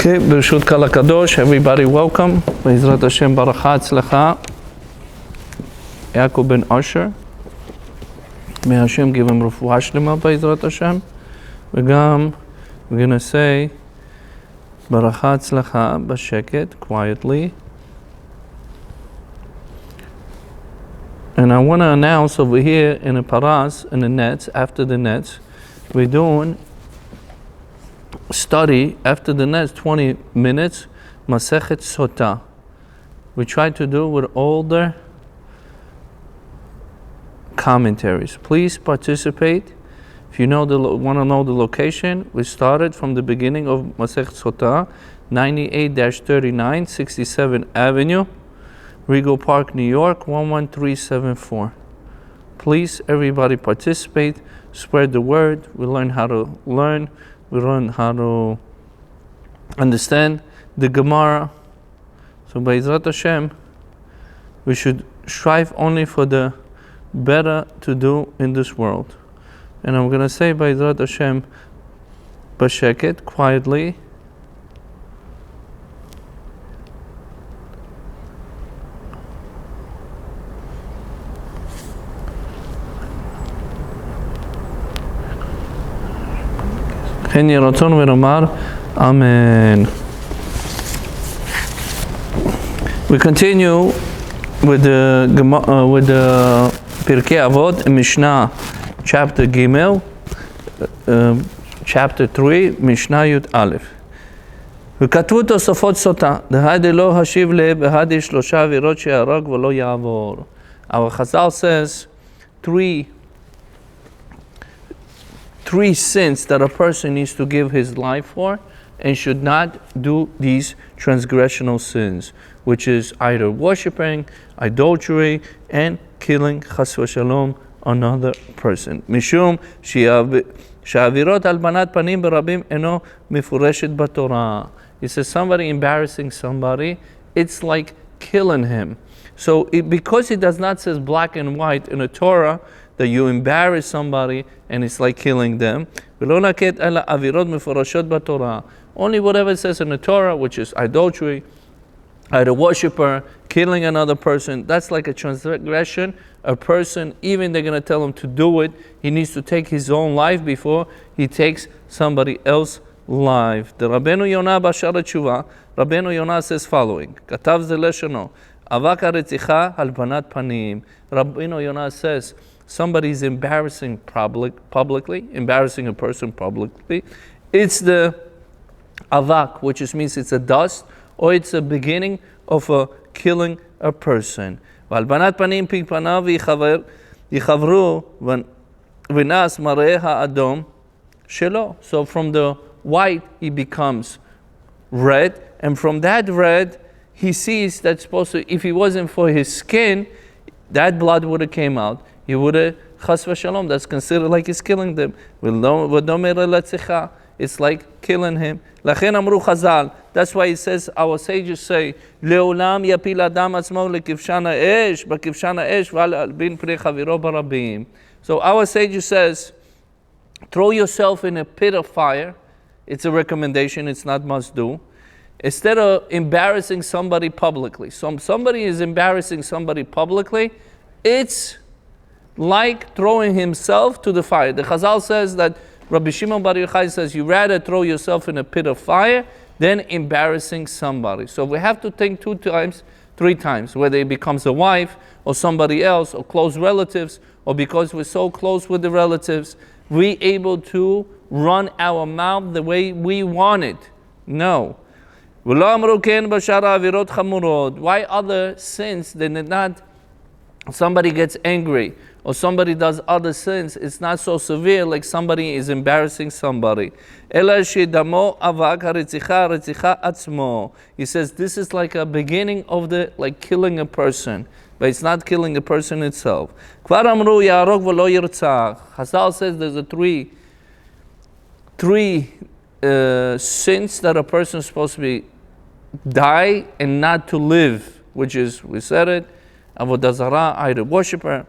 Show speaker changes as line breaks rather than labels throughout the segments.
Okay, B'rshut Kal HaKadosh, everybody welcome. B'ezrat Hashem, Baracha Tzlacha. Yaakov ben Asher. May Hashem give him Refuah Shlema, B'ezrat Hashem. We're going to say Baracha Tzlacha, B'sheket, quietly. And I want to announce over here in the paras, in the nets, after the nets, we're doing study after the next 20 minutes, Masechet Sotah. We try to do with older commentaries. Please participate. If you want to know the location, we started from the beginning of Masechet Sotah, 98-39, 67th Avenue, Regal Park, New York, 11374. Please, everybody participate, spread the word. We learn how to learn. We learn how to understand the Gemara. So by Ezrat Hashem, we should strive only for the better to do in this world. And I'm going to say by Ezrat Hashem, B'sheket, quietly. Amen. We continue with the Pirkei Avot, Mishnah, chapter Gimel, chapter 3, Mishnah Yud Aleph. וכתבו תוספות סוטה, דהדי לא השיב לה, בהדי שלושה עבירות שיהרוג ולא יעבור. Our Chazal says three sins that a person needs to give his life for and should not do these transgressional sins, which is either worshiping, adultery, and killing chas v'shalom another person. Mishum she'avirot albanat panim berabim eno mefureshet b'Torah. He says somebody embarrassing somebody, it's like killing him. So because it does not say black and white in the Torah, that you embarrass somebody and it's like killing them. Only whatever it says in the Torah, which is adultery, either worshiper, killing another person, that's like a transgression. A person, even they're going to tell him to do it, he needs to take his own life before he takes somebody else's life. The Rabbeinu Yonah Bashar Tshuva, Rabbeinu Yonah says following, Katav ze leshono, avak haretzicha halbanat panim. Rabbeinu Yonah says, somebody is embarrassing publicly, embarrassing a person publicly. It's the avak, which means it's a dust, or it's a beginning of killing a person. Valbanat panim pi panav yichavru v'nas mareh ha'adom shelo. So from the white he becomes red, and from that red he sees that's supposed to, if it wasn't for his skin, that blood would have came out. He would have, chas v'shalom, that's considered like he's killing them. It's like killing him. That's why he says, our sages say, Le'olam yapil adam atzmo lekivshana esh, bakivshana esh v'al bin pri chaviro barabim. So our sages says, throw yourself in a pit of fire. It's a recommendation, it's not must do. Instead of embarrassing somebody publicly. So somebody is embarrassing somebody publicly, it's like throwing himself to the fire. The Chazal says that Rabbi Shimon Bar Yochai says you rather throw yourself in a pit of fire than embarrassing somebody. So we have to think 2 times, 3 times, whether it becomes a wife or somebody else or close relatives, or because we're so close with the relatives, we able to run our mouth the way we want it. No. Why other sins they did not? Somebody gets angry or somebody does other sins, it's not so severe like somebody is embarrassing somebody. He says this is like a beginning of the like killing a person, but it's not killing the person itself. Chazal says there's a three sins that a person is supposed to be die and not to live, which is, we said it, avodah zarah, either worshiper,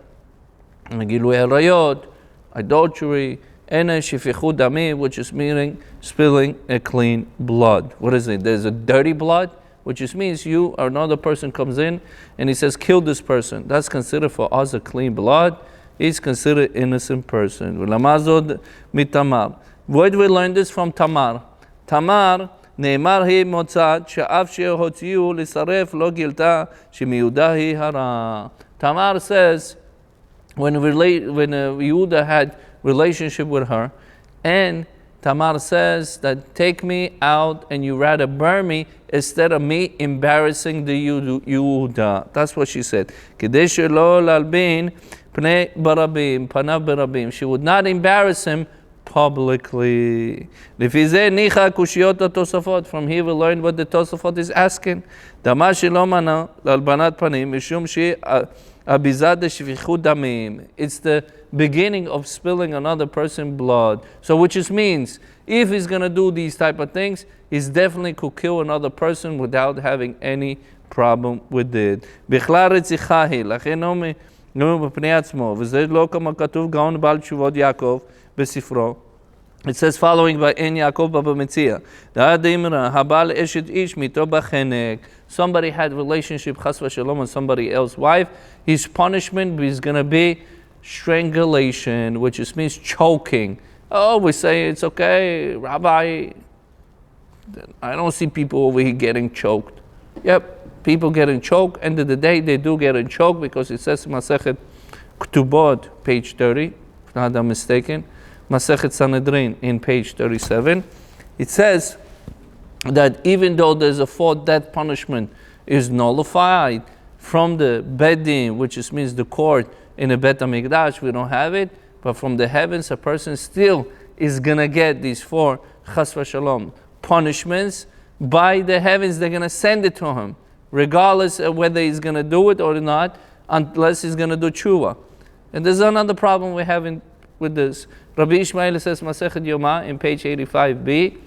gilui arayot, adultery, Ena shifichu dami, which is meaning spilling a clean blood. What is it? There's a dirty blood, which just means you or another person comes in and he says, kill this person. That's considered for us a clean blood. He's considered innocent person. V'lamazod mitamar. Where do we learn this from? Tamar. Tamar, נאמר היא מוצאת, שאף שהוציאו לשרף לא גילתה שמיהודה היא הרע. Tamar says, when Yehuda had relationship with her, and Tamar says that take me out and you rather burn me instead of me embarrassing the Yehuda. That's what she said. כדי שלא להלבין פני ברבים, פניו ברבים. She would not embarrass him publicly. לפי זה ניחא קושיות התוספות. From here we learn what the Tosafot is asking. דמה שלא מנע להלבנת פנים משום שהיא אביזה דשפיכות דמים. It's the beginning of spilling another person's blood. So which just means if he's going to do these type of things, he's definitely could kill another person without having any problem with it. בכלל רציחה היא, לכן לא בפני עצמו, וזה לא כמו כתוב גאון בעל תשובות יעקב בספרו. It says following by En Yaakov Baba Metzia. Habal Eshet Ish Mito Bachenek. Somebody had relationship Chas v'Shalom with somebody else's wife. His punishment is going to be strangulation, which just means choking. Oh, we say it's okay, Rabbi. I don't see people over here getting choked. Yep, people getting choked. End of the day, they do get choked because it says Masechet Ktubot, page 30, if not I'm mistaken. Masechet Sanhedrin in page 37, it says that even though there's a fourth death punishment is nullified from the Bedin, which just means the court in the Bet HaMikdash, we don't have it, but from the heavens a person still is going to get these four Chas v'Shalom punishments. By the heavens they're going to send it to him, regardless of whether he's going to do it or not, unless he's going to do tshuva. And there's another problem we're having with this. Rabbi Ishmael says Masechet Yoma in page 85b.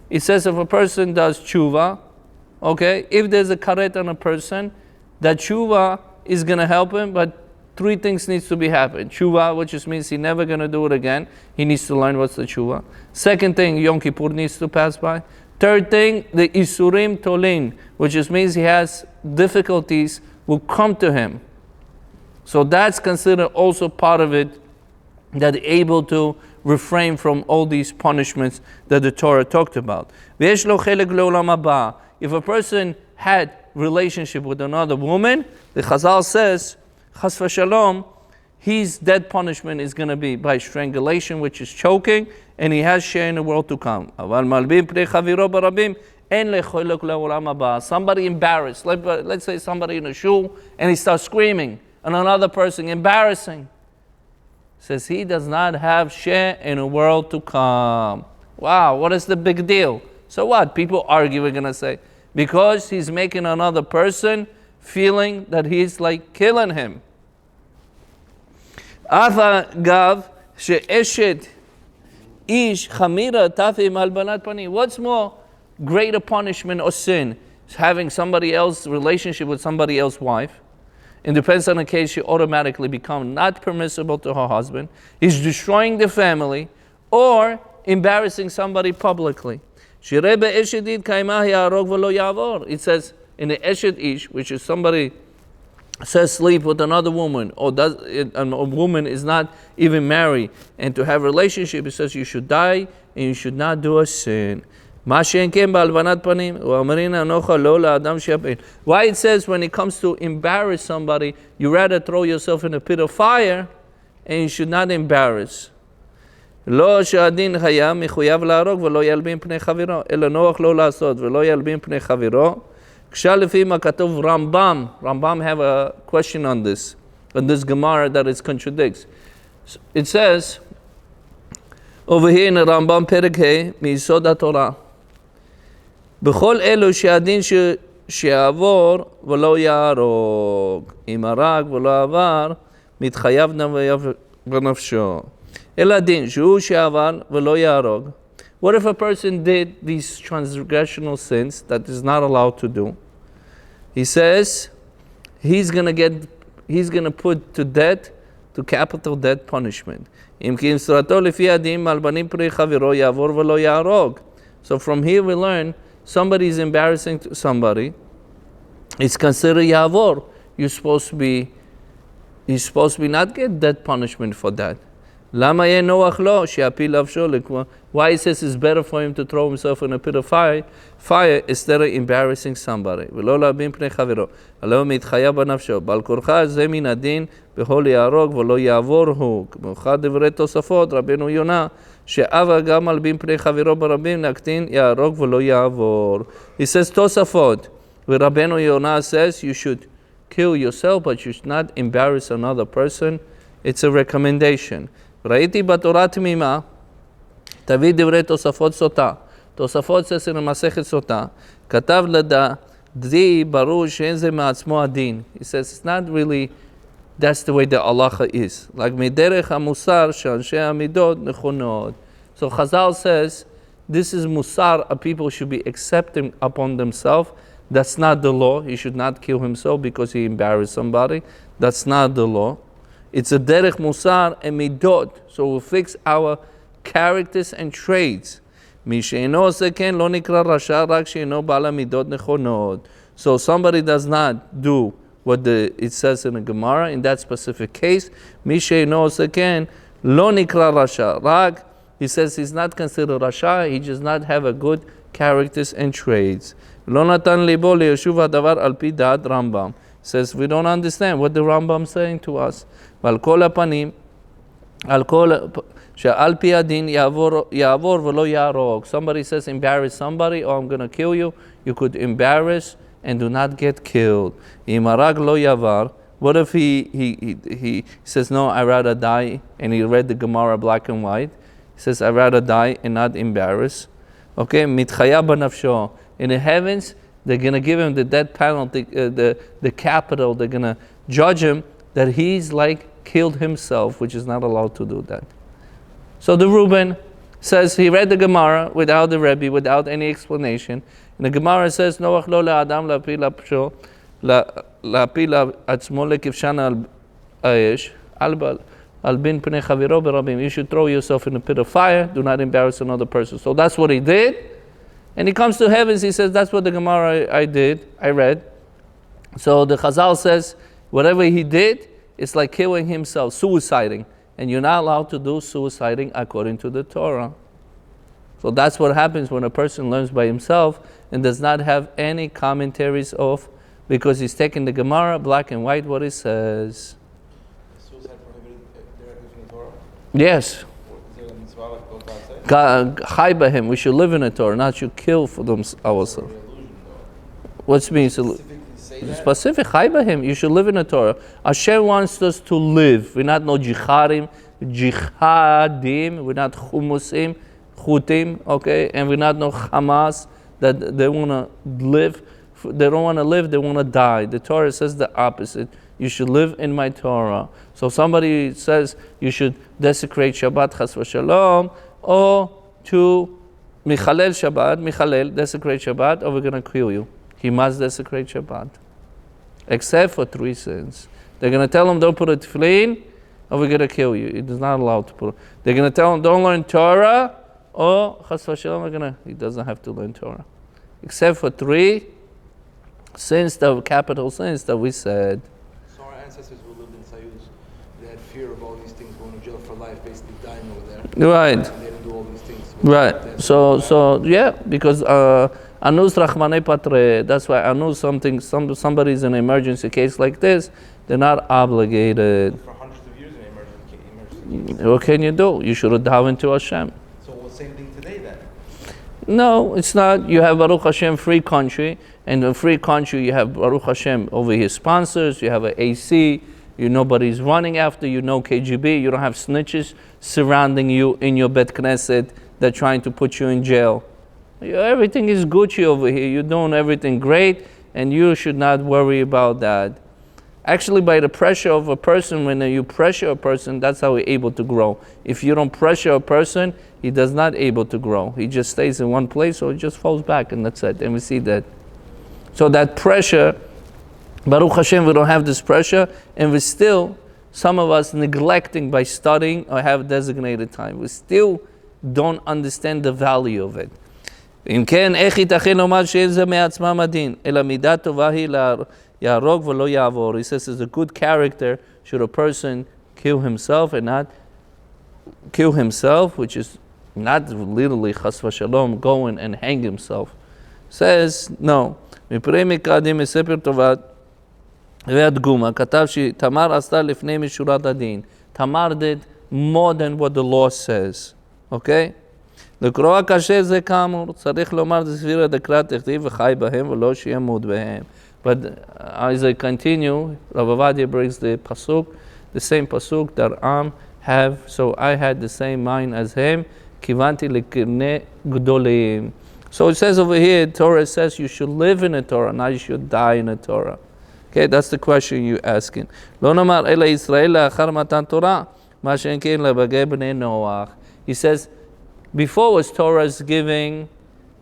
It says if a person does tshuva, okay, if there's a karet on a person, that tshuva is going to help him, but three things needs to be happening. Tshuva, which just means he's never going to do it again. He needs to learn what's the tshuva. Second thing, Yom Kippur needs to pass by. Third thing, the isurim tolin, which just means he has difficulties will come to him. So that's considered also part of it, that they're able to refrain from all these punishments that the Torah talked about. If a person had relationship with another woman, the Chazal says, Chas v'Shalom, his death punishment is going to be by strangulation, which is choking, and he has share in the world to come. Somebody embarrassed, let's say somebody in a shul, and he starts screaming, and another person embarrassing. Says he does not have share in a world to come. Wow, what is the big deal? So what? People argue, we're going to say, because he's making another person feeling that he's like killing him. What's more greater punishment or sin? Having somebody else relationship with somebody else's wife. It depends on the case, she automatically becomes not permissible to her husband. He's destroying the family or embarrassing somebody publicly. It says in the Eshet Ish, which is somebody says sleep with another woman, or a woman is not even married, and to have a relationship, it says you should die and you should not do a sin. Why it says when it comes to embarrass somebody, you rather throw yourself in a pit of fire, and you should not embarrass. לא שהדין היה מחויב להרוג ולא ילבין פני חברו, אלא נוח לא לעשות ולא ילבין פני חברו. כשלפי מה כתוב רמב"ם, Rambam have a question on this Gemara that it contradicts. It says, over here in the Rambam פרק ה' מיסוד התורה, בכל אלו שהדין שיעבור ולא יהרוג, אם הרג ולא עבר, מתחייב בנפשו. אלא הדין שהוא שעבר ולא יהרוג. What if a person did these transgressional sins that is not allowed to do? He says he's going to put to death to capital death punishment. So from here we learn, somebody is embarrassing to somebody, it's considered yavor. You're supposed to be not get death punishment for that. Why he says it's better for him to throw himself in a pit of fire instead of embarrassing somebody. He says Tosafot, where Rabbeinu Yonah says you should kill yourself, but you should not embarrass another person. It's a recommendation. ראיתי בתורה תמימה, תביא דברי תוספות סוטה. תוספות says in המסכת סוטה, כתב לדעתי ברור שאין זה מעצמו הדין. He says it's not really, that's the way the halacha is. Like מדרך המוסר שאנשי המידות נכונות. So Chazal says, this is musar, people should be accepting upon themselves. That's not the law. He should not kill himself because he embarrassed somebody. That's not the law. It's a derech musar and midot. So we fix our characters and traits. So somebody does not do what it says in the Gemara in that specific case. He says he's not considered rasha. He does not have a good characters and traits. Says we don't understand what the Rambam is saying to us. Somebody says embarrass somebody, or I'm going to kill you. You could embarrass and do not get killed. What if he says, no, I'd rather die, and he read the Gemara black and white. He says, I'd rather die and not embarrass. Okay, mitchaya b'nafsho. In the heavens, they're going to give him the death penalty, the capital. They're going to judge him that he's like killed himself, which is not allowed to do that. So the Reuben says he read the Gemara without the Rebbe, without any explanation. And the Gemara says, Noach lo le'adam la'pil atzmo lekivshan al ayesh al bin pnei chaviro berabim. You should throw yourself in a pit of fire. Do not embarrass another person. So that's what he did. And he comes to heavens, he says, that's what the Gemara I read. So the Chazal says, whatever he did, it's like killing himself, suiciding. And you're not allowed to do suiciding according to the Torah. So that's what happens when a person learns by himself and does not have any commentaries of, because he's taking the Gemara, black and white, what it says.
Is suicide prohibited directly from the Torah?
Yes.
Is there a mitzvah like God said?
Chai by him. We should live in the Torah, not should kill for them ourselves. What's means? Specific chai by him. You should live in the Torah. Hashem wants us to live. We're not no jihadim, we're not chumusim, chutim, okay, and we're not no Hamas that they want to live. They don't want to live. They want to die. The Torah says the opposite. You should live in my Torah. So somebody says you should desecrate Shabbat, chas v'shalom, or to Michalel Shabbat, desecrate Shabbat, or we're going to kill you. He must desecrate Shabbat. Except for 3 sins. They're going to tell him, don't put a tefillin, or we're going to kill you. It is not allowed to put it. They're going to tell him, don't learn Torah, or chas v'shalom, he doesn't have to learn Torah. Except for 3 sins, the capital sins that we said.
So our ancestors who lived in Sayus, they had fear of all these things, going to jail for life, basically dying over there.
Right.
And they didn't do all these things.
Right. So yeah, because anus rachmane patre. That's why anus somebody's in an emergency case like this, they're not obligated.
For hundreds of years in an emergency case.
What can you do? You should have davened to Hashem.
So well, same thing today then.
No, it's not. You have Baruch Hashem free country, and in free country you have Baruch Hashem over here sponsors. You have an AC. Nobody's running after you. No KGB. You don't have snitches surrounding you in your Bet Knesset. They're trying to put you in jail. Everything is Gucci over here. You're doing everything great, and you should not worry about that. Actually, by the pressure of a person, when you pressure a person, that's how he's able to grow. If you don't pressure a person, he does not able to grow. He just stays in one place, or he just falls back, and that's it. And we see that. So that pressure, Baruch Hashem, we don't have this pressure, and we still some of us neglecting by studying or have designated time. We still don't understand the value of it. אם כן, איך ייתכן לומר שאין זה מעצמם הדין, אלא מידה טובה היא יהרוג ולא יעבור. He says it's a good character should a person kill himself and not kill himself, which is not literally chas v'shalom, going and hang himself. Says, no. מפרי מקדים מספר טובת והדגומה, כתב שתמר עשתה לפני משורת הדין. Tamar did more than what the law says. Okay? לקרוא קשה זה כאמור, צריך לומר סבירה דקרא תכתיב וחי בהם ולא שימות בהם. But as I continue, Rav Ariel brings the pasuk, the same pasuk that have, so I had the same mind as him, kivanti lekirne gdoleim. So it says over here, Torah says you should live in the Torah, not you should die in the Torah. Okay, that's the question you're asking. לא נאמר אלא ישראל לאחר מתן תורה, מה שאין כן לבגי בני נוח. He says, before was Torah's giving,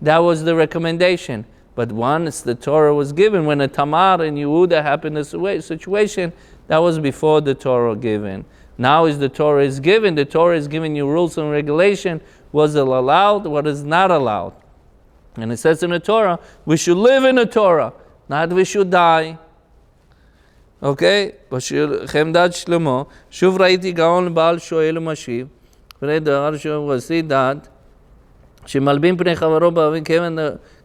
that was the recommendation. But once the Torah was given, when a Tamar and Yehuda happened in this situation, that was before the Torah given. Now as the Torah is given, the Torah is giving you rules and regulation, what is allowed, what is not allowed. And it says in the Torah, we should live in the Torah, not we should die. Okay? חמדת שלמה, שוב ראיתי גאון בעל שואל ומשיב, פני דבר שעשי דת, שמלבין פני חברו באבין כיוון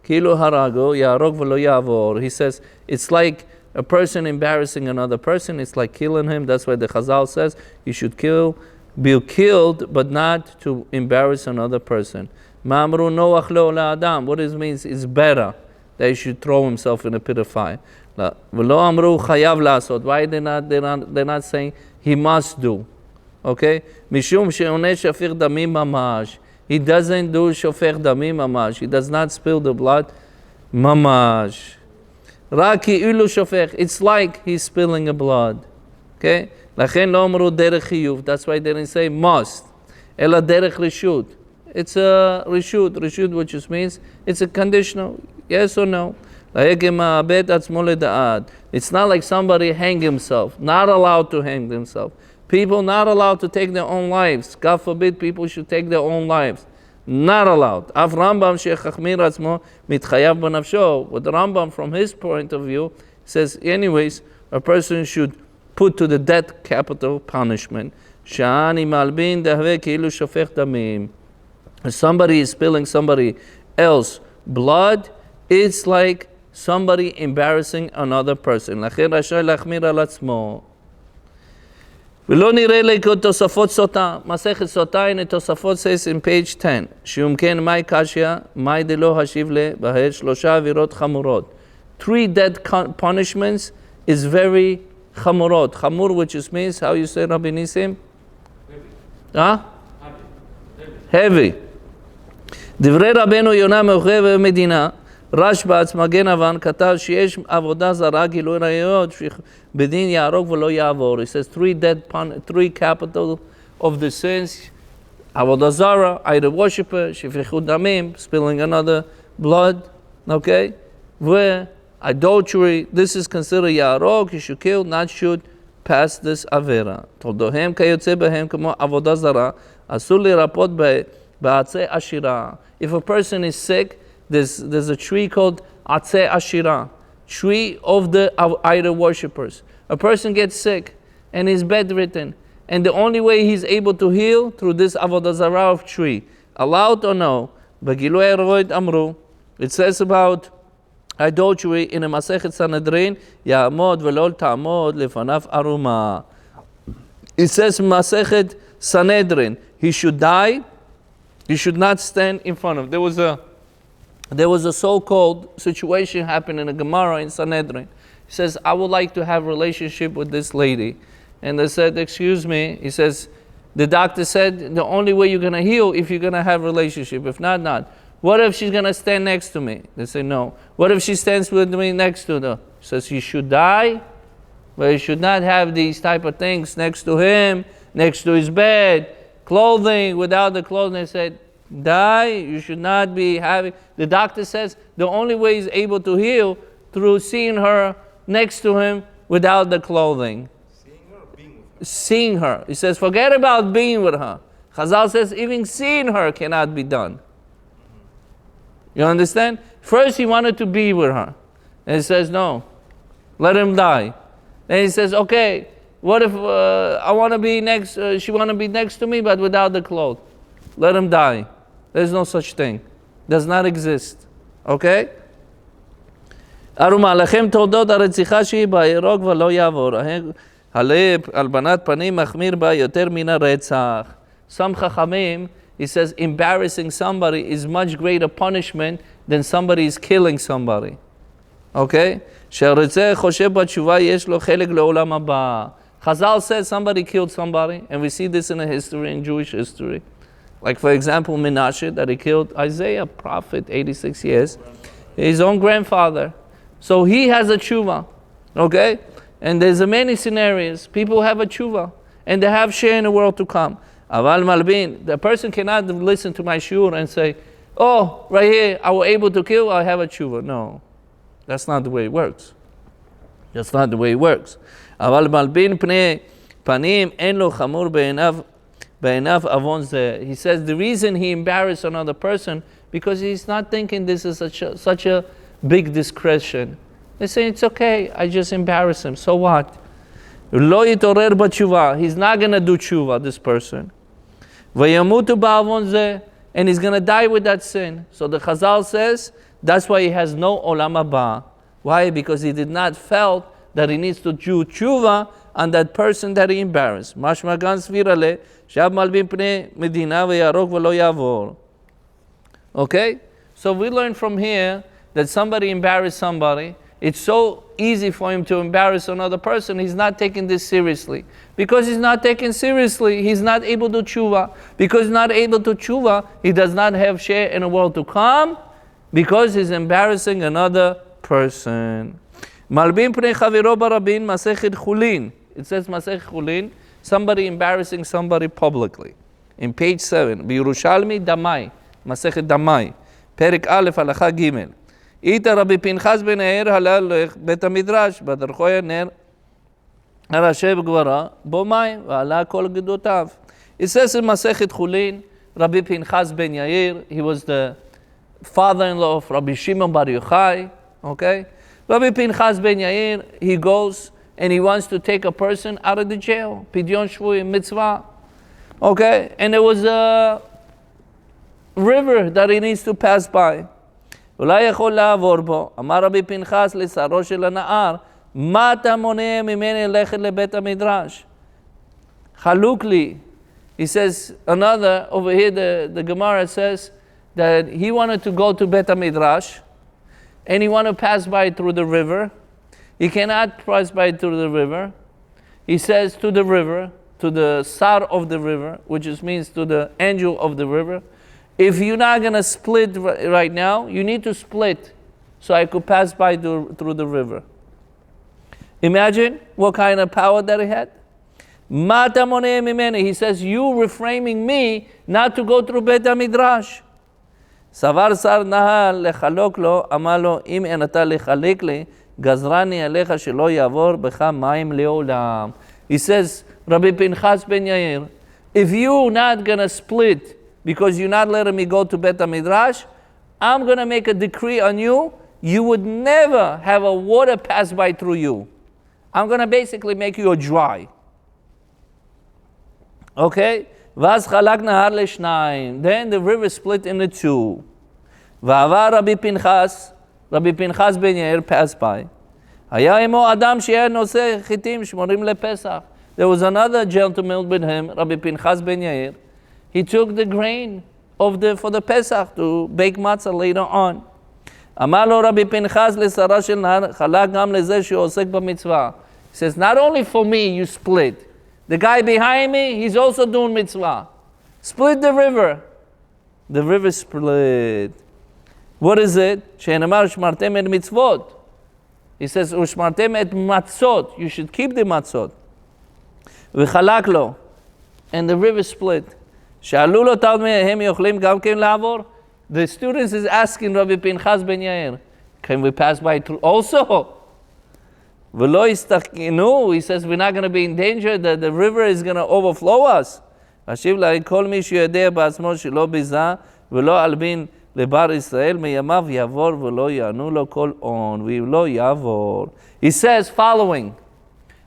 כאילו הרגו, יהרוג ולא יעבור. He says, it's like a person embarrassing another person, it's like killing him. That's why the Chazal says, you should be killed, but not to embarrass another person. מה אמרו נוח לו לאדם? What it means is better that he should throw himself in a pit of fire. ולא אמרו חייב לעשות. Why they're not saying he must do? Okay? משום שעונה שפיר דמים ממש. He doesn't do שופך דמים ממש. He does not spill the blood ממש. רק כאילו שופך. It's like he's spilling a blood. Okay? לכן לא אמרו דרך חיוב. That's why they didn't say must. אלא דרך רשות. It's a reshut, which just means it's a conditional, yes or no. It's not like somebody hang himself, not allowed to hang themselves. People not allowed to take their own lives. God forbid people should take their own lives. Not allowed. But the Rambam, from his point of view, says, anyways, a person should put to the death capital punishment. If somebody is spilling somebody else's blood, it's like somebody embarrassing another person. לכן רשאי להחמיר על עצמו. ולא נראה לי כתוספות סוטה. מסכת סוטה, הנה תוספות says in page 10. שאם כן, מהי קשיא? מהי דלא השיב לבהר? 3 עבירות חמורות. 3 death punishments is very חמורות. חמור, which is means, how you say, Rabbi Nisim? Heavy. דברי רבנו יונה מאוחר במדינה, רשב"ץ מגן אבן כתב שיש עבודה זרה, גילוי ראיות, בדין יהרוג ולא יעבור. He says 3 capital of the sins, עבודה זרה, idol worshiper, שפיכות דמים, spilling another blood, okay? adultery, this is considered יהרוג, you should kill, not should pass this עבירה. תולדוהם כיוצא בהם כמו עבודה זרה, אסור לרפות בעצי עשירה. If a person is sick, there's a tree called עצי עשירה, tree of the idol worshippers. A person gets sick and is bedridden, and the only way he's able to heal through this avodah zarah of tree. Allowed or no? בגילוי עריות אמרו, it says about adultery in a Masechet Sanhedrin, יעמוד ולא תעמוד לפניו ערומה. It says Masechet Sanhedrin, he should die, he should not stand in front of him. There was a so-called situation happening in a Gemara in Sanhedrin. He says, I would like to have a relationship with this lady. And they said, excuse me. He says, the doctor said, the only way you're going to heal if you're going to have a relationship. If not, not. What if she's going to stand next to me? They say, no. What if she stands with me next to her? He says, you should die, but you should not have these type of things next to him, next to his bed, clothing, without the clothing. They said, die, you should not be having. The doctor says the only way he's able to heal through seeing her next to him without the clothing.
Seeing her or being with
seeing her. He says, forget about being with her. Chazal says, even seeing her cannot be done. You understand? First he wanted to be with her. And he says, no, let him die. Then he says, okay, what if I want to be next, she want to be next to me, but without the clothes? Let him die. There's no such thing. Does not exist. Okay? ארומה, לכם תולדות הרציחה שהיא בהרוג ולא יעבור. הלב, הלבנת פנים מחמיר בה יותר מן הרצח. Some Chachamim, he says, embarrassing somebody is much greater punishment than somebody is killing somebody. Okay? שהרוצח חושב בתשובה יש לו חלק לעולם הבא. Chazal says somebody killed somebody, and we see this in the history, in Jewish history. Like for example, Menashe, that he killed Isaiah, prophet, 86 years, his own grandfather. So he has a tshuva, okay? And there's many scenarios. People have a tshuva, and they have share in the world to come. Aval malbin, the person cannot listen to my shiur and say, oh, right here, I was able to kill, I have a tshuva. No, that's not the way it works. That's not the way it works. Aval malbin pnei panim en lo chamur be'enav avon zeh. He says the reason he embarrassed another person because he's not thinking this is such a big discretion. They say it's okay, I just embarrass him. So what? Lo yitorer b'tshuva. He's not gonna do tshuva, this person. Vayamutu ba'avon zeh, and he's gonna die with that sin. So the Chazal says that's why he has no olam haba. Why? Because he did not felt that he needs to do tshuva on that person that he embarrassed. Mashma gan svira le, shab malbim pnei medina v'yarok v'lo yavor. Okay? So we learn from here that somebody embarrassed somebody. It's so easy for him to embarrass another person. He's not taking this seriously. Because he's not taken seriously, he's not able to tshuva. Because he's not able to tshuva, he does not have share in the world to come, because he's embarrassing another person. Malbim pnei chaviro barabin masechet chulin. It says masechet chulin, somebody embarrassing somebody publicly. In page 7, B'Yerushalmi damai, masechet damai, perik aleph halacha gimel. איתה רבי פנחס בן העיר הלל לבית המדרש, בדרכו היה נר הרשב גברה, בו מים, ועלה כל גדותיו. It says in מסכת חולין, Rabbi Pinchas ben Yair, he was the father-in-law of Rabbi Shimon Bar Yochai, okay? Rabbi Pinchas ben Yair, he goes and he wants to take a person out of the jail, Pidyon Shvui, mitzvah, okay? And there was a river that he needs to pass by. אולי יכול לעבור בו, אמר רבי פנחס לשרו של הנער, מה אתה מונע ממני ללכת לבית המדרש? חלוק לי. He says, another, over here the Gemara says that he wanted to go to Bet HaMidrash and he wanted to pass by through the river. He cannot pass by through the river. He says to the river, to the sar of the river, which means to the angel of the river, if you're not going to split right now, you need to split so I could pass by through the river. Imagine what kind of power that he had. Mata moneh mimeni. He says, you reframing me not to go through Beit HaMidrash. Savar sar nahal lechalok lo, amar lo, im en ata lechalek li, gazrani alecha shelo yavor becha mayim leolam. He says, Rabbi Pinchas ben Yair, if you're not going to split because you're not letting me go to Bet HaMidrash, I'm going to make a decree on you. You would never have a water pass by through you. I'm going to basically make you a dry. Okay? Vaz chalak nahar leshnayim. Then the river split into two. Va'avar Rabbi Pinchas ben Yair passed by. Haya imo adam she'er noseh chitim shmorim lepesach. There was another gentleman with him, Rabbi Pinchas ben Yair. He took the grain for the Pesach to bake matzah later on. אמר לו רבי פנחס לשרה של נהר, חלק גם לזה שעוסק במצווה. He says, not only for me you split. The guy behind me, he's also doing mitzvah. Split the river. The river split. What is it? שנאמר שמרתם את מצוות. He says, ושמרתם את matzot. You should keep the matzot. וחלק לו. And the river split. שאלו לו תלמידיהם יכולים גם כן לעבור? The students is asking Rabbi Pinchas ben Yair, can we pass by through also? V'lo yistachkinu, he says we're not going to be in danger, the river is going to overflow us. Hashiv la'hi kol mi sheyodea ba'atzmo shelo biza v'lo albin lebar Israel miyamav yavor v'lo ya'anu lo kol on v'lo yavor. He says following,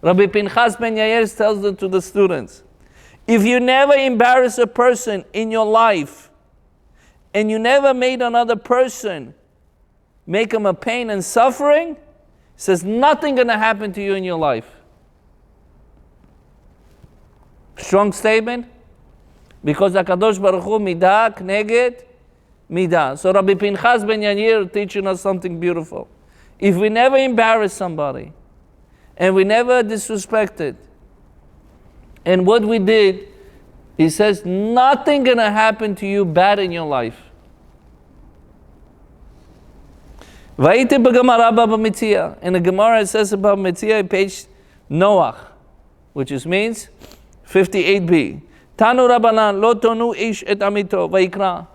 Rabbi Pinchas ben Yair tells it to the students, if you never embarrass a person in your life, and you never made another person make him a pain and suffering, says nothing going to happen to you in your life. Strong statement? Because HaKadosh Baruch Hu midah k'neged midah. So Rabbi Pinchas ben Yair teaching us something beautiful. If we never embarrass somebody, and we never disrespected, and what we did, he says, nothing gonna happen to you bad in your life. Vayite b'Gemara baba Metzia. In the Gemara it says about Metzia, page Noach, which means 58b. Tanu Rabbanan, lo tonu ish et amito, Vayikra,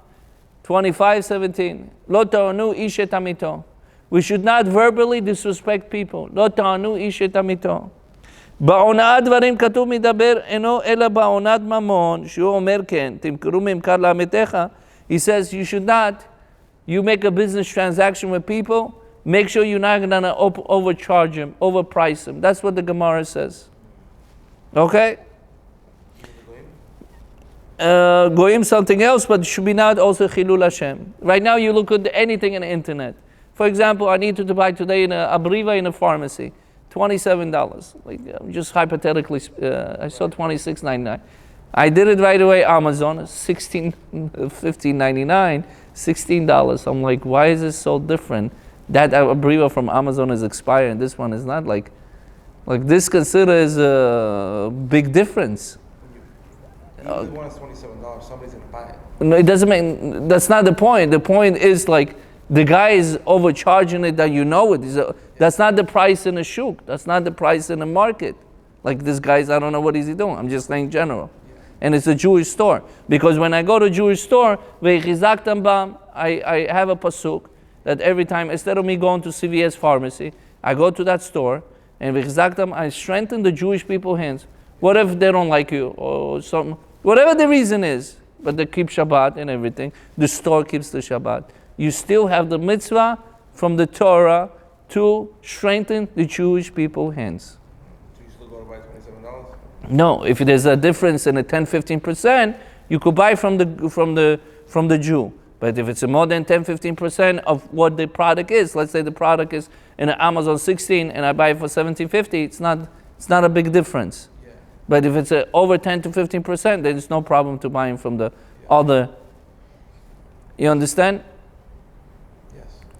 25:17. Lo tonu ish et amito. We should not verbally disrespect people. Lo tonu ish et amito. בעונה דברים כתוב מדבר אינו אלא בעונת ממון שהוא אומר כן תמכרו ממכר לעמיתך. He says you should not, you make a business transaction with people, make sure you're not going to overcharge them, overprice them. That's what the Gemara says. Okay? Goyim something else, but it should be not also Chilul Hashem. Right now you look at anything on the internet. For example, I need to buy today a abriva in a pharmacy. $27. Like just hypothetically, I saw $26.99. I did it right away. Amazon, $15.99, $16. I'm like, why is this so different? That abriva from Amazon is expired, and this one is not. Like this considers a big difference.
Usually one is $27. Somebody's gonna buy it.
No, it doesn't make. That's not the point. The point is like the guy is overcharging it that you know it. That's not the price in a shuk. That's not the price in the market. Like this guy's, I don't know what is he doing. I'm just saying general. Yeah. And it's a Jewish store. Because when I go to a Jewish store, I have a pasuk that every time, instead of me going to CVS pharmacy, I go to that store and I strengthen the Jewish people's hands. What if they don't like you or something? Whatever the reason is, but they keep Shabbat and everything. The store keeps the Shabbat. You still have the mitzvah from the Torah to strengthen the Jewish people's hands.
So you still go to buy $27?
No, if there's a difference in a 10-15%, you could buy from the Jew. But if it's more than 10-15% of what the product is, let's say the product is in Amazon 16 and I buy it for $17.50, it's not a big difference. Yeah. But if it's over 10-15%, then there's no problem to buying from the other. You understand?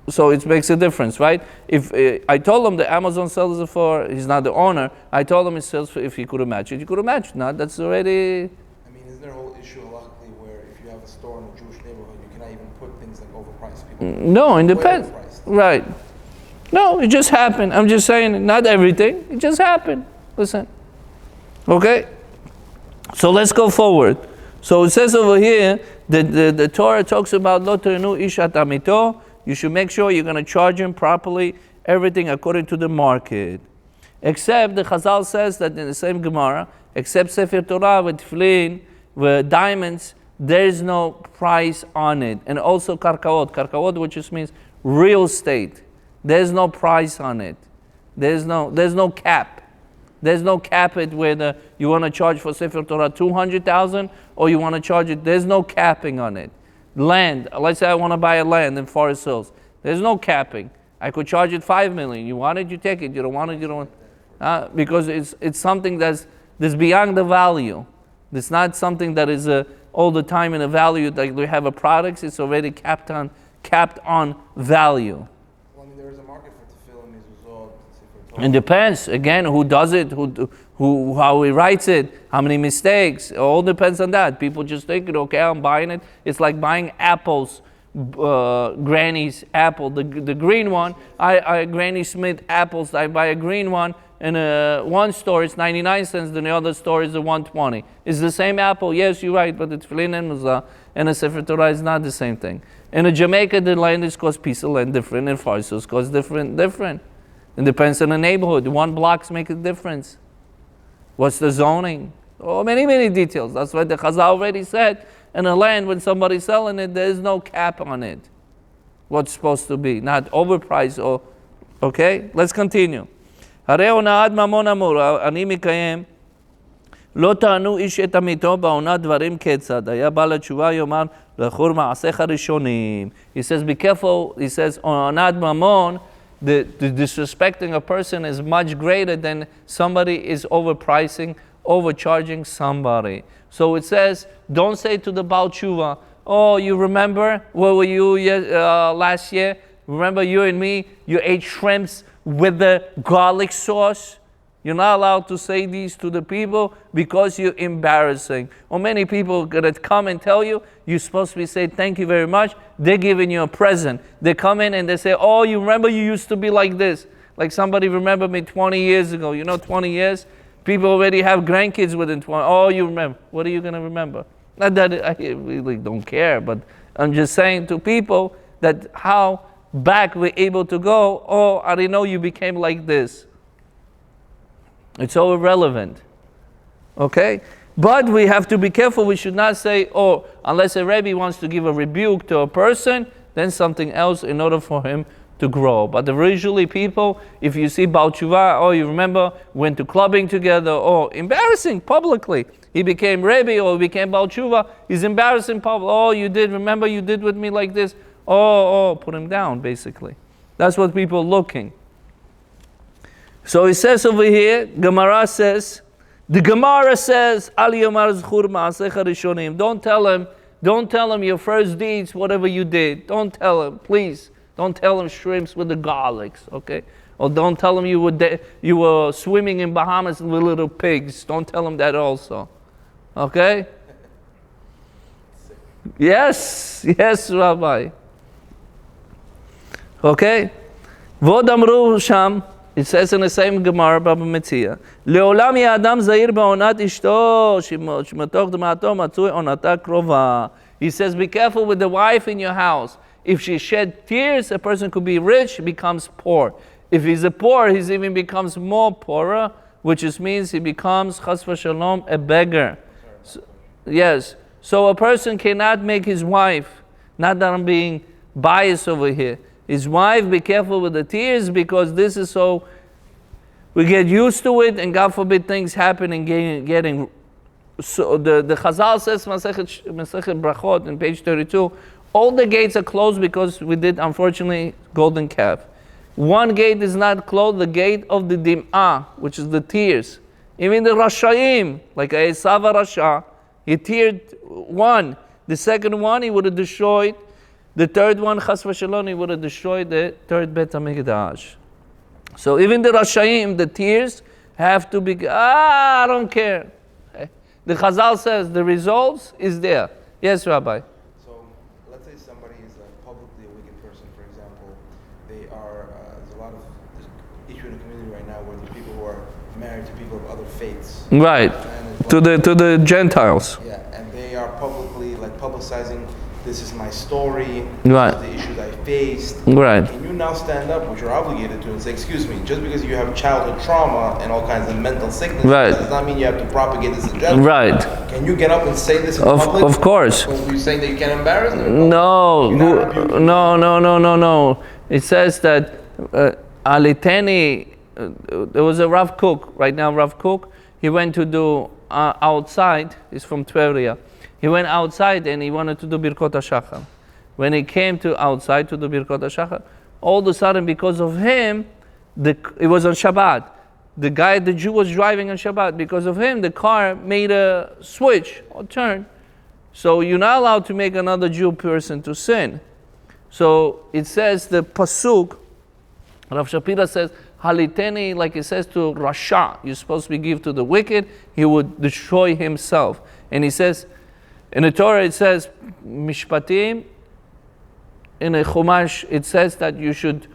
So it makes a difference, right? If I told him the Amazon sells it for, he's not the owner, I told him he sells for, if he could have matched it, he could have matched. Not, that's already...
I mean, isn't there a whole issue halachically where if you have a store in a Jewish neighborhood, you cannot even put things like overpriced? People
no, it depends. Right. No, it just happened. I'm just saying, not everything. It just happened. Listen. Okay? So let's go forward. So it says over here, that the Torah talks about Lo terenu ish at amito. You should make sure you're going to charge him properly, everything according to the market. Except the Chazal says that in the same Gemara, except Sefer Torah with tefillin, with diamonds, there is no price on it. And also karkaot, which just means real estate. There's no price on it. There's no cap. There's no cap it where you want to charge for Sefer Torah 200,000 or you want to charge it. There's no capping on it. Land, let's say I want to buy a land in Forest Hills. There's no capping. I could charge it $5 million. You want it, you take it. You don't want it, you don't want. Because it's something that's beyond the value. It's not something that is all the time in a value. Like we have a product, it's already capped on value.
Well, I mean, there is a market for tefillin mezuzot.
It depends. Again, who does it, how he writes it, how many mistakes. It all depends on that. People just think, okay, I'm buying it. It's like buying apples, Granny's apple, the green one. Granny Smith apples. I buy a green one. In one store it's 99 cents. Then the other store is 120. It's the same apple. Yes, you're right. But the tefillin and muzah and the Sefer Torah is not the same thing. In Jamaica, the land is cost piece of land different, and Farsos cost different. It depends on the neighborhood. 1 blocks make a difference. What's the zoning? Oh, many, many details. That's why the Chazal already said, in a land when somebody's selling it, there is no cap on it. What's supposed to be, not overpriced or, okay? Let's continue. הרי הונאת ממון אמור, אני מקיים, לא טענו איש את עמיתו בעונת דברים כיצד, היה בא לתשובה יאמר, לכור מעשיך ראשונים. He says, be careful, he says, on הונאת ממון, the disrespecting a person is much greater than somebody is overcharging somebody. So it says, don't say to the Baal Tshuva, oh, you remember, where were you last year? Remember you and me, you ate shrimps with the garlic sauce? You're not allowed to say these to the people because you're embarrassing. Or many people gonna come and tell you, you're supposed to be saying, thank you very much. They're giving you a present. They come in and they say, oh, you remember you used to be like this. Like somebody remembered me 20 years ago. 20 years? People already have grandkids within 20. Oh, you remember. What are you gonna remember? Not that I really don't care, but I'm just saying to people that how back we're able to go, oh, I didn't know you became like this. It's so irrelevant. Okay? But we have to be careful. We should not say, oh, unless a Rebbe wants to give a rebuke to a person, then something else in order for him to grow. But usually people, if you see Baal Tshuva, oh, you remember, went to clubbing together, oh, embarrassing publicly. He became Rebbe or he became Baal Tshuva, he's embarrassing public. Oh, you did, remember you did with me like this? Oh, put him down, basically. That's what people are looking. So it says over here, Gemara says, the Gemara says, Al Yomar Zchur Ma'asecha Rishonim. Don't tell him your first deeds, whatever you did. Don't tell him, please. Don't tell him shrimps with the garlics, okay? Or don't tell him you were swimming in Bahamas with little pigs. Don't tell him that also, okay? Yes, Rabbi. Okay? Vod amru sham. It says in the same Gemara, Baba Metzia, Leolam ya'adam zahir ba'onat ishto, shematoch d'ma'ato matzui onata krova. He says, be careful with the wife in your house. If she shed tears, a person could be rich, becomes poor. If he's a poor, he even becomes more poorer, which means he becomes, chas v'shalom, a beggar. Yes. So a person cannot make his wife, not that I'm being biased over here, his wife, be careful with the tears, because this is so, we get used to it, and God forbid things happen and getting. So the Chazal says, Masechet Brachot, in page 32, all the gates are closed because we did, unfortunately, golden calf. One gate is not closed, the gate of the Dim'ah, which is the tears. Even the Rashayim, like Esav Rasha, he teared one. The second one, he would have destroyed. The third one, Chas v'Shalom, he would have destroyed the third Bet HaMikdash. So even the Rashayim, the tears, have to be, I don't care. The Chazal says the results is there. Yes, Rabbi.
So let's say somebody is publicly a wicked person, for example. They are, there's a lot of issue in the community right now where there's people who are married to people of other faiths.
Right. To the Gentiles.
Yeah, and they are publicly publicizing, this is my story,
right.
This is the issues I faced.
Right.
Can you now stand up, which you're obligated to, and say, excuse me, just because you have childhood trauma and all kinds of mental sickness,
right.
That does not mean you have to propagate this agenda.
Right.
Can you get up and say this in public?
Of course.
Are you saying that you can't embarrass them?
No. It says that Aliteni, there was a Rav Kook, right now Rav Kook, he went to do outside, he's from Tveria. He went outside and he wanted to do Birkot HaShachar. When he came to outside to do Birkot HaShachar, all of a sudden, because of him, it was on Shabbat. The Jew was driving on Shabbat. Because of him, the car made a switch or turn. So you're not allowed to make another Jew person to sin. So it says the pasuk, Rav Shapira says, Haliteni, like it says to Rasha, you're supposed to be give to the wicked, he would destroy himself. And he says, in the Torah it says, Mishpatim, in a Chumash it says that you should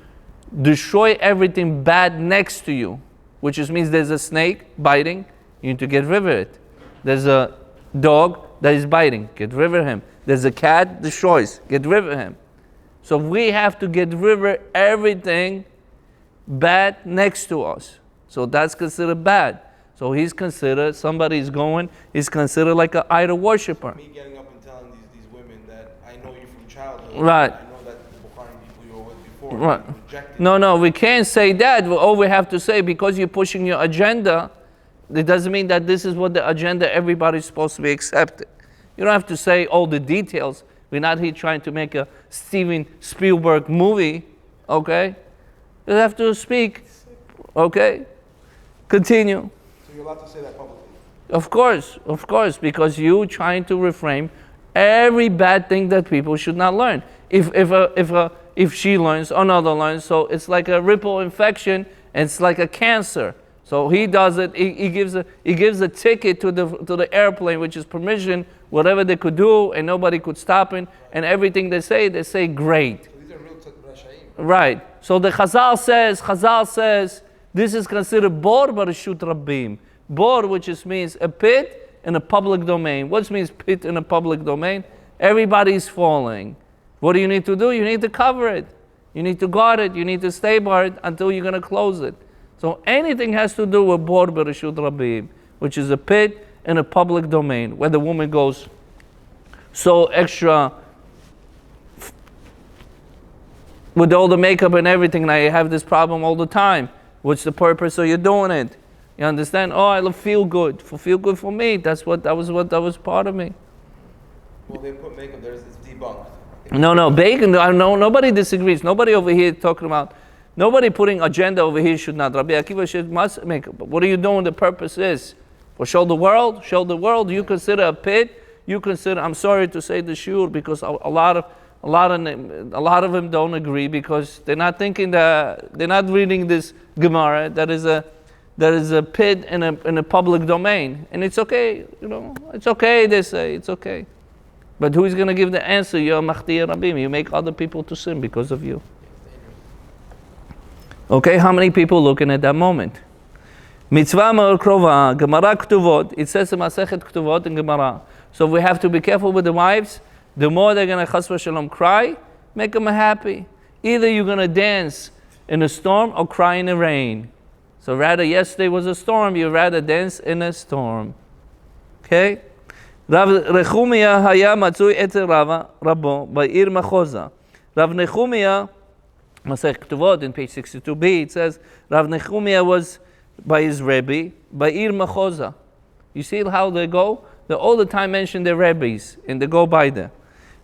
destroy everything bad next to you, which means there's a snake biting, you need to get rid of it. There's a dog that is biting, get rid of him. There's a cat destroys, get rid of him. So we have to get rid of everything bad next to us. So that's considered bad. So he's considered, he's considered like an idol worshiper.
Me getting up and telling these women that I know you from childhood.
Right.
I know that the Bukhari people you were with before.
Right.
Rejected.
No, we can't say that. All we have to say, because you're pushing your agenda, it doesn't mean that this is what the agenda everybody's supposed to be accepted. You don't have to say all the details. We're not here trying to make a Steven Spielberg movie, okay? You have to speak, okay? Continue.
So you're allowed to say that publicly?
Of course, because you're trying to reframe every bad thing that people should not learn. If she learns, another learns, so it's like a ripple infection, and it's like a cancer. So he does it. He gives a ticket to the airplane, which is permission, whatever they could do, and nobody could stop it. And everything they say great.
So these are real Rashaim.
Right. So the Chazal says this is considered bor barashut rabbim. Bor, which means a pit in a public domain. What means pit in a public domain? Everybody's falling. What do you need to do? You need to cover it. You need to guard it. You need to stay by it until you're going to close it. So anything has to do with bor barashut rabbim, which is a pit in a public domain, where the woman goes so extra with all the makeup and everything. Now you have this problem all the time. What's the purpose of you doing it? You understand? Oh, I feel good. Feel good for me. That was part of me.
Well, they put makeup there. It's debunked.
No, bacon. No, nobody disagrees. Nobody over here talking about. Nobody putting agenda over here should not. Rabbi Akiva should must make. But what are you doing? The purpose is for show the world. Show the world. You consider a pit. You consider. I'm sorry to say the shul, because a lot of them don't agree, because they're not thinking that they're not reading this Gemara. That is a pit in a public domain, and it's okay. It's okay. They say it's okay. But who's going to give the answer? You're Machti Rabim. You make other people to sin because of you. Okay, how many people looking at that moment? Mitzvah Me'or Krova, Gemara Ktuvot. It says in Masechet Ktuvot in Gemara. So we have to be careful with the wives. The more they're going to chas v'shalom cry, make them happy. Either you're going to dance in a storm or cry in the rain. So rather, yesterday was a storm, you'd rather dance in a storm. Okay? Rav Nechumia haya matzui etzer Rabbo ba'ir Machoza. Rav Nechumia, Masech Ktuvot, in page 62b, it says, Rav Nechumia was by his Rebbe, ba'ir Machoza. You see how they go? They all the time mention their Rebbes, and they go by there.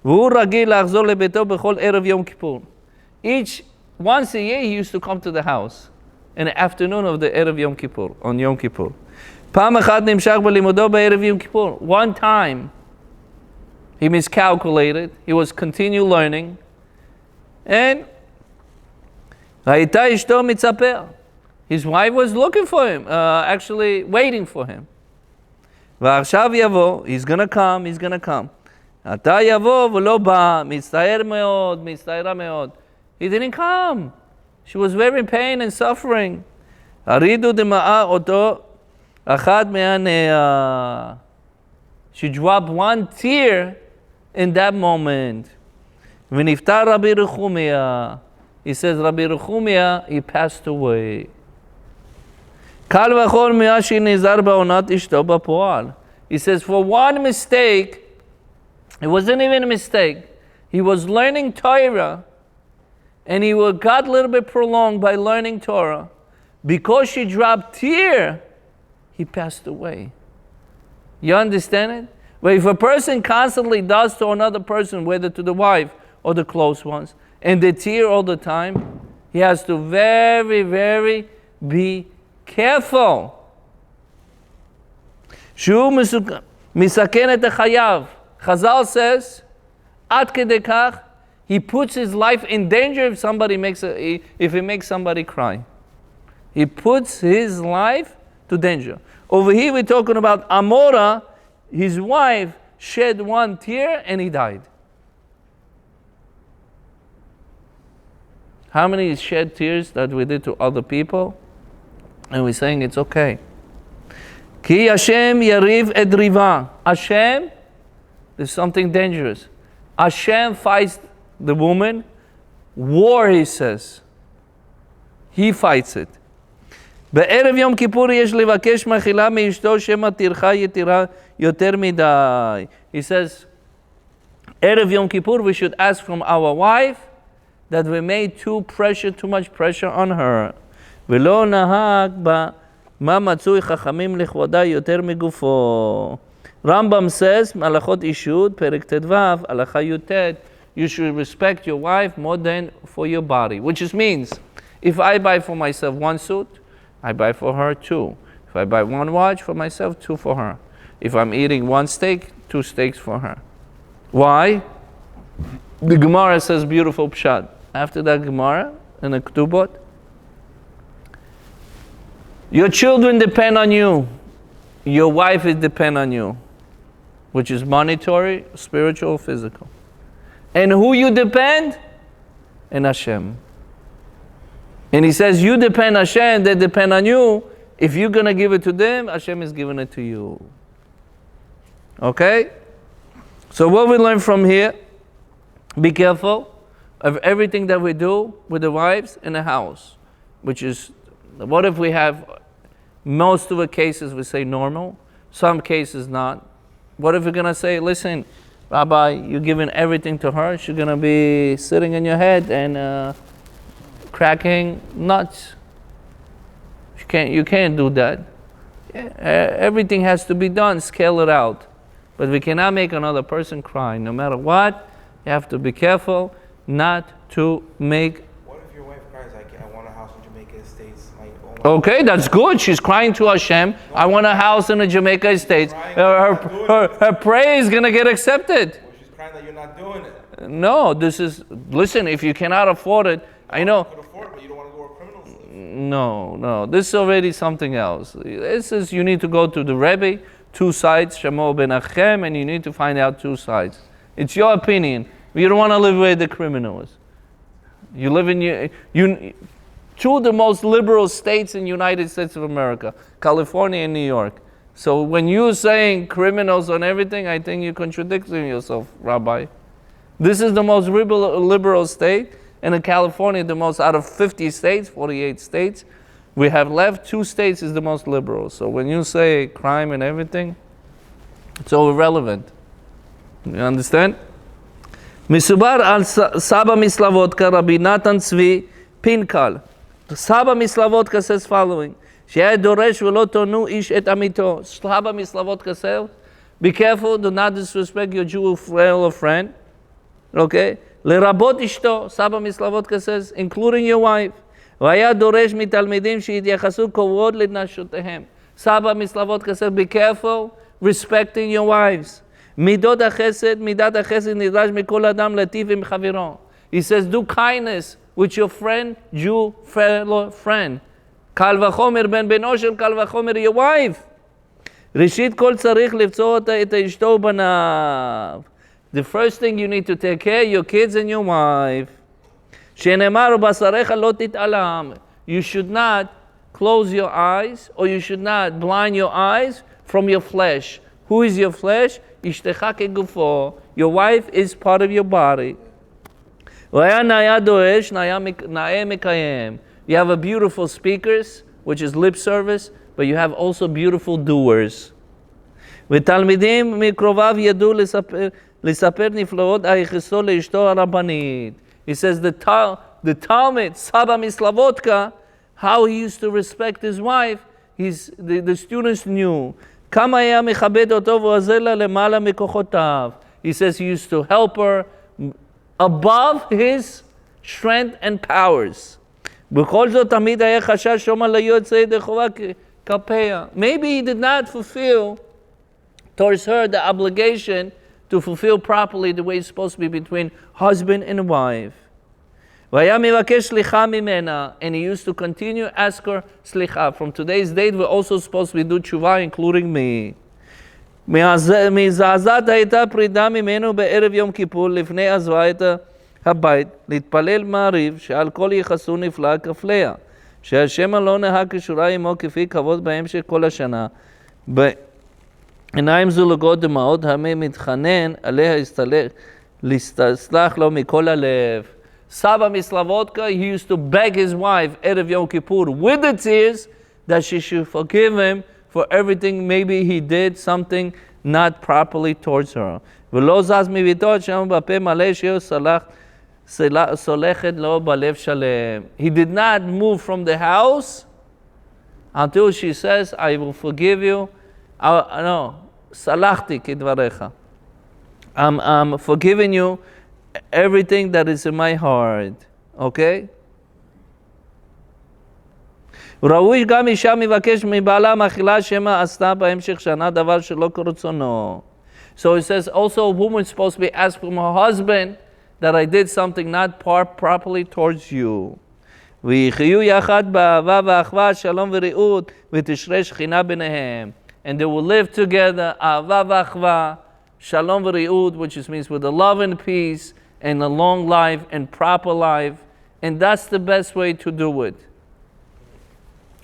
V'hu ragil lachzor lebeto b'chol erev Yom Kippur. Once a year, he used to come to the house in the afternoon of the erev Yom Kippur, on Yom Kippur. One time, he miscalculated. He was continue learning, and his wife was looking for him, actually waiting for him. He's gonna come. He didn't come. She was very in pain and suffering. She dropped one tear in that moment. V'niftar Rabbi Rechumia. He says, Rabbi Rechumia, he passed away. Kal v'chol mi'ashi nizar ba'onat ishto ba'po'al. He says, for one mistake, it wasn't even a mistake. He was learning Torah, and he got a little bit prolonged by learning Torah. Because she dropped tear, he passed away. You understand it? But if a person constantly does to another person, whether to the wife or the close ones, and they tear all the time, he has to very, very be careful. Shu misaken et chayav. Chazal says, ad kedei kach, he puts his life in danger if he makes somebody cry. He puts his life to danger. Over here we're talking about Amora. His wife shed one tear and he died. How many shed tears that we did to other people? And we're saying it's okay. Ki Hashem yariv et riva. Hashem, there's something dangerous. Hashem fights the woman. War, he says. he fights it. בערב יום כיפור יש לבקש מחילה מאשתו שמא טרחה יתרה יותר מדי. He says, ערב יום כיפור, we should ask from our wife that we made too much pressure on her. ולא נהג בה מה מצוי חכמים לכבודה יותר מגופו. Rambam says, מהלכות אישות, פרק ט"ו, הלכה י"ט, you should respect your wife more than for your body, which just means, if I buy for myself one suit, I buy for her two. If I buy one watch for myself, two for her. If I'm eating one steak, two steaks for her. Why? The Gemara says beautiful pshat. After that Gemara, in the Ketubot, your children depend on you. Your wife is depend on you, which is monetary, spiritual, physical. And who you depend? In Hashem. And he says, you depend on Hashem, they depend on you. If you're going to give it to them, Hashem is giving it to you. Okay? So what we learn from here, be careful of everything that we do with the wives in the house. Which is, what if we have, most of the cases we say normal, some cases not. What if we're going to say, listen, Rabbi, you're giving everything to her, she's going to be sitting in your head and cracking nuts. You can't do that. Everything has to be done, scale it out. But we cannot make another person cry. No matter what, you have to be careful not to make...
What if your wife cries, I want a house in Jamaica Estates?
Okay, that's good. She's crying to Hashem. No, I want a house in the Jamaica Estates. Her prayer is going to get accepted.
Well, she's crying that you're not doing it.
No, listen, if you cannot afford it, I know...
You could afford it, but you don't want to go where criminals live.
No. This is already something else. This is, you need to go to the Rebbe, two sides, Shemo ben Achem, and you need to find out two sides. It's your opinion. You don't want to live where the criminal is. You live in two of the most liberal states in the United States of America, California and New York. So when you're saying criminals on everything, I think you're contradicting yourself, Rabbi. This is the most liberal state. And in California, the most, out of 50 states, 48 states, we have left 2 states is the most liberal. So when you say crime and everything, it's all irrelevant. You understand? מסובר על סבא מסלבודקה, רבי נתן צבי פינקל. סבא מסלבודקה says following, שהיה דורש ולא תונו איש את עמיתו. סבא מסלבודקה says, be careful, do not disrespect your Jewish friend. Okay? לרבות אשתו, סבא מסלבודקה says, including your wife. והיה דורש מתלמידים שיתייחסו כבוד לנשותיהם. סבא מסלבודקה says, be careful, respecting your wives. מידת החסד נדרש מכל אדם להיטיב עם חברו. He says, do kindness with your friend, Jew, fellow friend. קל וחומר בן בנו של קל וחומר, your wife. ראשית כל צריך לפצוע את אשתו ובניו. The first thing you need to take care of your kids and your wife. שנאמר ובשריך לא תתעלם. You should not close your eyes, or you should not blind your eyes from your flesh. Who is your flesh? אשתך כגופו. Your wife is part of your body. והיה נאה דורש, נאה מקיים. You have a beautiful speakers, which is lip service, but you have also beautiful doers. ותלמידים מקרוביו ידעו לספר נפלאות היחסו לאשתו הרבנית. He says the Talmud, Saba Mislavotka, how he used to respect his wife, the students knew. כמה היה מכבד אותו ועוזר לה למעלה מכוחותיו. He says he used to help her above his strength and powers. בכל זאת תמיד היה חשש שמא לא יוצא ידי חובה כלפיה. Maybe he did not fulfill towards her the obligation to fulfill properly the way it's supposed to be between husband and wife. והיה מבקש סליחה ממנה, and he used to continue to ask her סליחה. From today's date, we're also supposed to do tshuva, including me. מזעזעת הייתה פרידה ממנו בערב יום כיפור, לפני עזבה את הבית, להתפלל מעריב, שעל כל יחסו נפלא כפליה, שהשם לא נהג כשורה עמו כפי כבוד בהמשך כל השנה. בעיניים זולגות דמעות, המי מתחנן עליה להסתלח לו מכל הלב. Saba Mislavotka, he used to beg his wife, Erev Yom Kippur, with the tears, that she should forgive him for everything maybe he did something not properly towards her. ולא זז מביתו, שם בפה מלא שהוא סולחת לו בלב שלם. He did not move from the house until she says, I will forgive you. No, סלחתי כדבריך. I'm forgiving you everything that is in my heart. Okay? ראוי גם אישה מבקש מבעלה מאכילה שמא עשתה בהמשך שנה דבר שלא כרצונו. So it says also a woman is supposed to be asked from her husband that I did something not properly towards you. ויחיו יחד באהבה ואחווה, שלום ורעות, ותשרה שכינה ביניהם. And they will live together, אהבה ואחווה, shalom ורעות, which means with a love and peace, and a long life and proper life. And that's the best way to do it.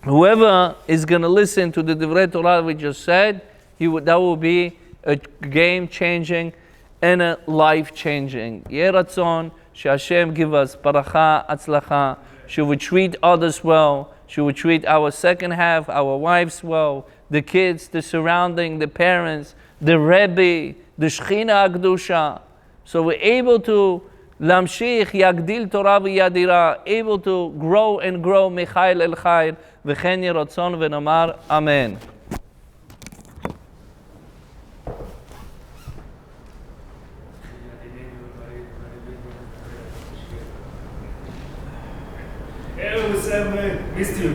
Whoever is going to listen to the Divrei Torah we just said, that will be a game-changing and a life-changing. Yeh Ratzon, Hashem give us baracha, atzlacha. She would treat others well. She would treat our second half, our wives well, the kids, the surrounding, the parents, the Rebbe, the Shechina Akdusha. So we're able to Lamshich Yagdil Torah v'Yadira, able to grow and grow Michael El Chayr, v'chen Yeratzon v'nomar Amen.
Missed you.